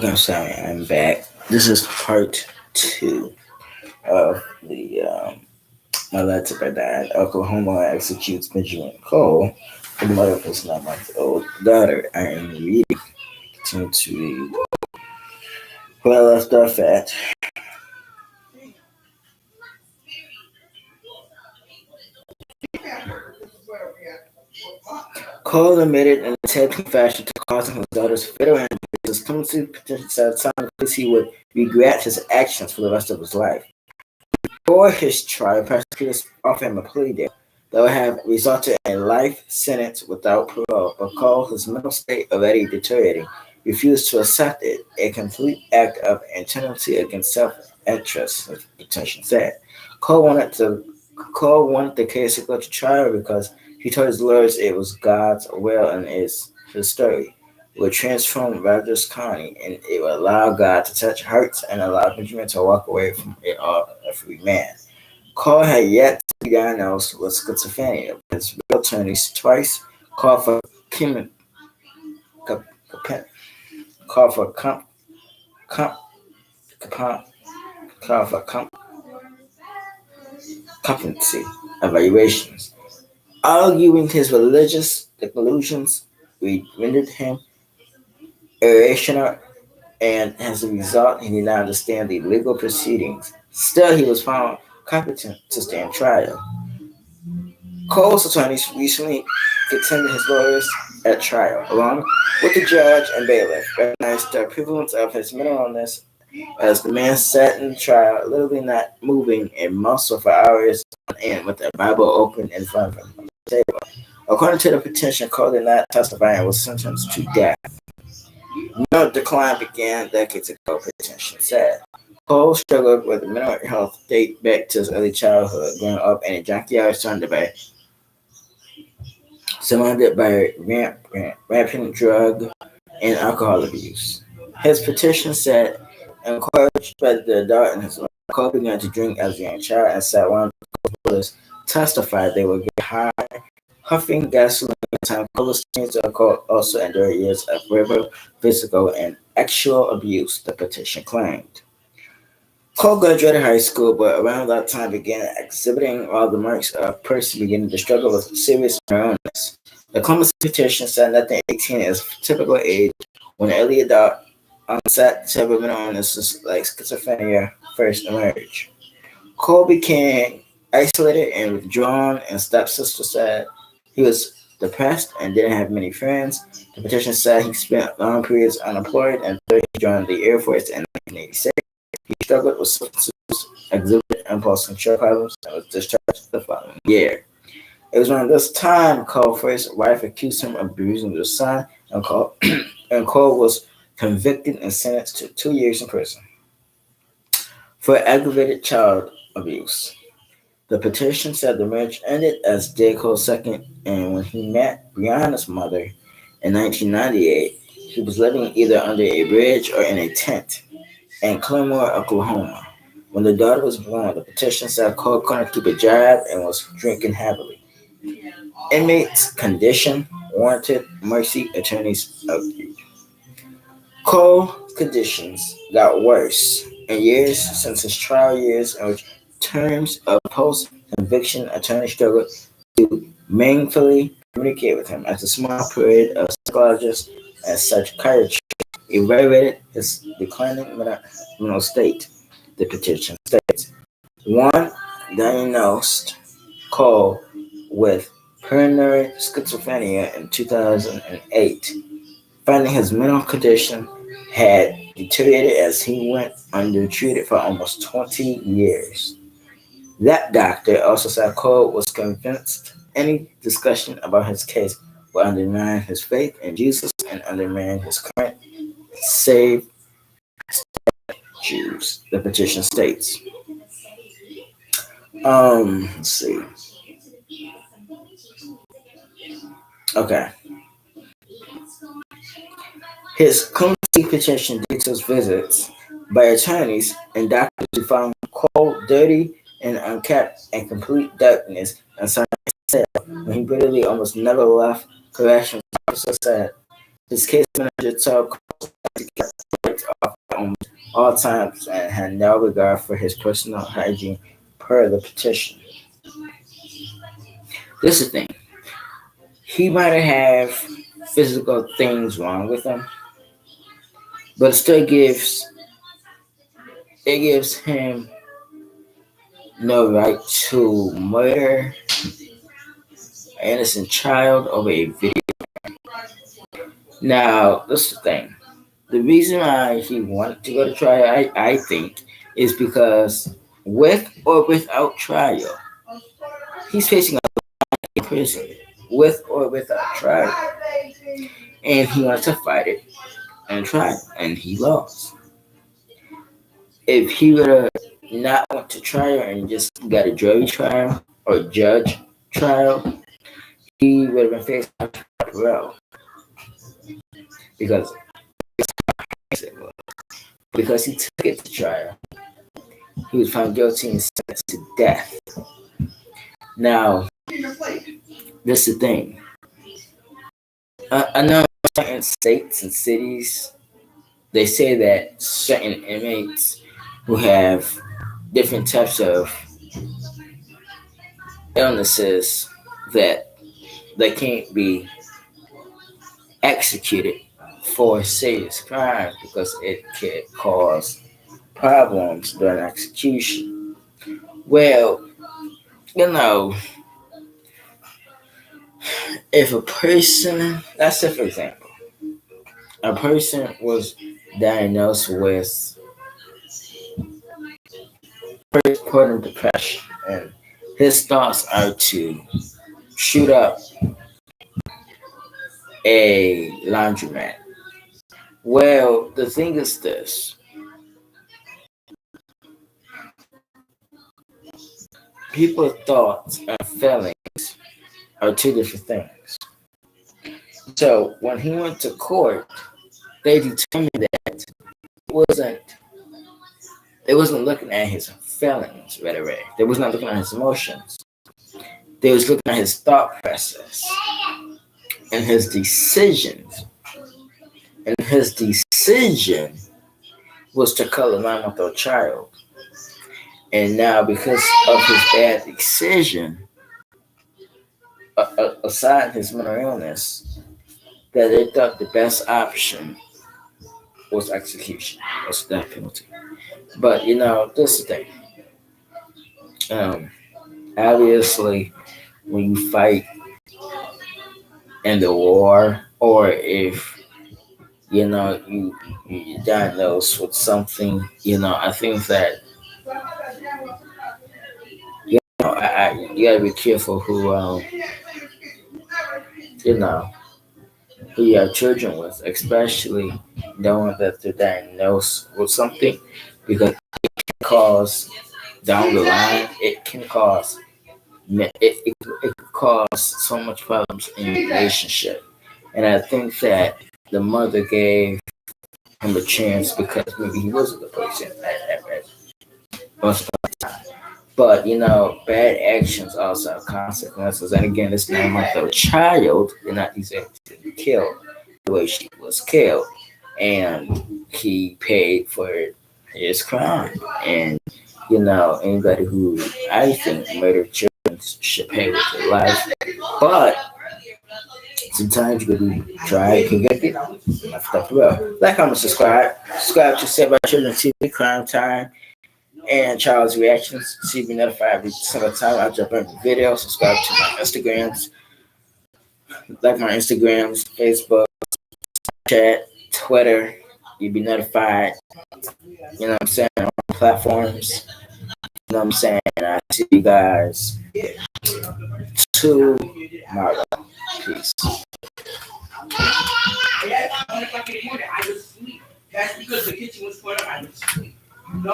I'm sorry, I'm back. This is part two of the my letter by dad. Oklahoma executes Benjamin Cole, the mother of his 9-month-old daughter. I am reading. Continue to read. Where I left off at. Cole admitted in a tempting fashion to causing his daughter's fatal injury. His clemency petition said because he would regret his actions for the rest of his life. Before his trial, prosecutors offered him a plea deal that would have resulted in a life sentence without parole, but Cole, his mental state already deteriorating, refused to accept it, a complete act of enmity against self-interest, his petition said. Cole wanted the case to go to trial because he told his lawyers it was God's will and his story would transform Rogers County and it would allow God to touch hearts and allow Benjamin to walk away from it all a free man. Cole had yet to be diagnosed with schizophrenia, but his real attorneys twice called for com- com- called for com- com- com- called for competency evaluations, arguing his religious delusions rendered him irrational, and as a result, he did not understand the legal proceedings. Still, he was found competent to stand trial. Cole's attorneys recently contended his lawyers at trial, along with the judge and bailiff, recognized the prevalence of his mental illness as the man sat in the trial, literally not moving a muscle for hours on end with the Bible open in front of him on the table. According to the petition, Cole did not testify and was sentenced to death. No decline began decades ago, petition said. Cole struggled with mental health date back to his early childhood, growing up in a junkyard surrounded by rampant drug and alcohol abuse. His petition said, encouraged by the adult in his life, Cole began to drink as a young child and said one of the brothers testified they would get high, huffing gasoline time. Cole's teens also endured years of verbal, physical, and actual abuse, the petition claimed. Cole graduated high school, but around that time began exhibiting all the marks of a person beginning to struggle with serious mental illness. The Columbus petition said that the 18 is a typical age when early adult onset several mental illnesses like schizophrenia first emerge. Cole became isolated and withdrawn, and stepsister said he was depressed and didn't have many friends. The petition said he spent long periods unemployed until he joined the Air Force in 1986. He struggled with substance abuse, exhibited impulse control problems, and was discharged the following year. It was around this time Cole's first wife accused him of abusing their son, and Cole was convicted and sentenced to 2 years in prison for aggravated child abuse. The petition said the marriage ended as J. Cole's second, and when he met Brianna's mother in 1998, he was living either under a bridge or in a tent in Claremore, Oklahoma. When the daughter was born, the petition said Cole couldn't keep a job and was drinking heavily. Inmate's condition warranted mercy, attorneys argued. Cole's conditions got worse in years since his trial years, in which terms of post-conviction attorneys struggled to meaningfully communicate with him as a small parade of psychologists and psychiatrists evaluated his declining mental state, the petition states. One diagnosed Cole with paranoid schizophrenia in 2008, finding his mental condition had deteriorated as he went undertreated for almost 20 years. That doctor also said Cole was convinced any discussion about his case would undermine his faith in Jesus and undermine his current save Jews, the petition states. Let's see. Okay. His clemency petition details visits by attorneys and doctors who found Cole dirty and unkept and complete darkness inside his cell when he literally almost never left. Corrections officer said his case manager told Cole to keep shirt off at all times and had no regard for his personal hygiene per the petition. This is the thing. He might have physical things wrong with him, but it gives him no right to murder an innocent child over a video. Now, this is the thing. The reason why he wanted to go to trial, I think, is because with or without trial, he's facing a prison with or without trial, and he wanted to fight it and try it, and he lost. If he would have not went to trial and just got a jury trial or judge trial, he would have been facing parole because because he took it to trial. He was found guilty and sentenced to death. Now, this is the thing. I know certain states and cities, they say that certain inmates who have different types of illnesses that they can't be executed for serious crimes because it could cause problems during execution. Well, if a person, let's say for example, a person was diagnosed with postpartum depression and his thoughts are to shoot up a laundromat. Well, the thing is this. People's thoughts and feelings are two different things. So when he went to court, they determined that wasn't they wasn't looking at his feelings right away. They was not looking at his emotions. They was looking at his thought process and his decisions. And his decision was to cut a line with their child. And now, because of his bad decision, aside his mental illness, that they thought the best option was execution, was death penalty. But this is the thing. Obviously, when you fight in the war, or if you diagnosed with something, I think that you gotta be careful who you have children with, especially knowing that they're diagnosed with something, because it can cause down the line, it could cause so much problems in your relationship. And I think that the mother gave him a chance because maybe he was a good person at once upon a time. But bad actions also have consequences. And again, this 9-month-old child did not deserve to be killed the way she was killed, and he paid for his crime. And anybody who I think murdered children should pay with their life. But sometimes you can be tried, convicted, left up well. Like, comment, subscribe to Saved by Children TV, Crime Time, and Child's Reactions. So you be notified every single time I drop every video. Subscribe to my Instagrams, like my Instagrams, Facebook, Chat, Twitter. You'll be notified. What I'm saying, on platforms. What I'm saying. I see you guys tomorrow. Peace. That's because the kitchen was put up. I was asleep. I was